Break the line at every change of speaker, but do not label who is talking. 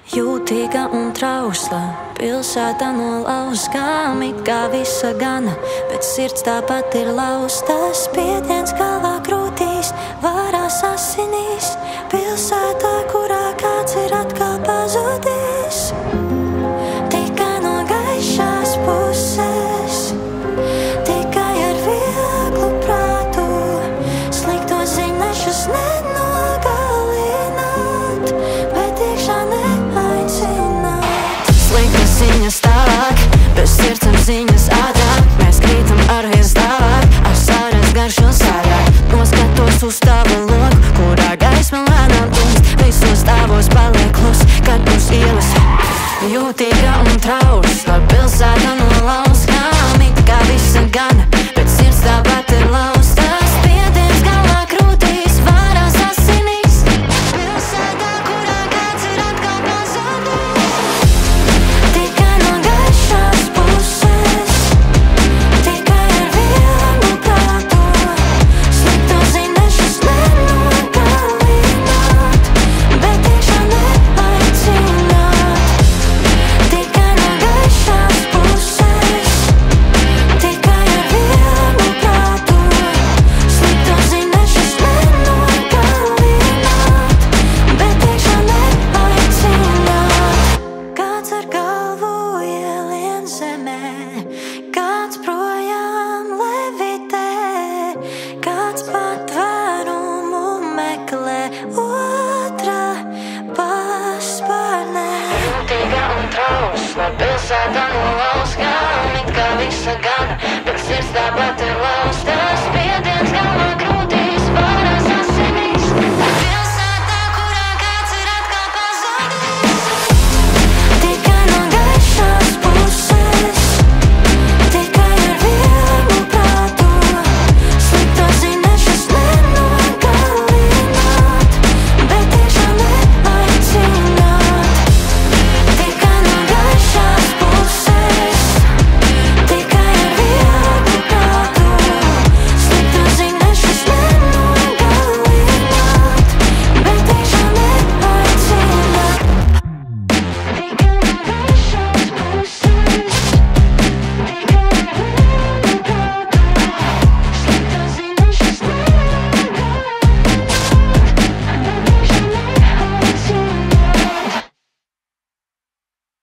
Jūtīga un trausla, pilsēta nolauskām, it kā visa gana, bet sirds tāpat ir lausta. Spiediens galvā krūtīs, varās asinīs, pilsētā, kurā kāds ir atkal pazudis. Tikai no gaišās puses, tikai ar vieglu prātu, slikto ziņnešus nenogalināt, bet iekšā neaicināt. Sliktas ziņas tālāk, bez sirds apziņas ātrāk, mēs krītam arvien stāvāk, ar sāras garšu sārāk. Noskatos uz tavu loku, kurā gaisma lēnām tumst, visos stāvos paliek klus, kad būs ielas. Jūtīga un trausla, pilsēta nolauskām, it kā visa gana, bet sirds tāpat ir lausta. Spiediens galvā krūtīs, varās asinīs, pilsētā, kurā kāds ir atkal pazudis. Tikai no gaišās puses, tikai ar vieglu prātu, slikto ziņnešus nenogalināt, bet iekšā neaicināt. Tikai no gaišās puses, tikai ar vieglu prātu, slikto ziņnešus nenogalināt, bet iekšā neaicināt. Kāds ar galvu ielien zemē, kāds projām levitē, kāds patvērumu meklē otrā paspārnē. Jūtīga un trausla, pilsēta nolauskām, it kā visa gana, bet sirds tāpat ir lausta.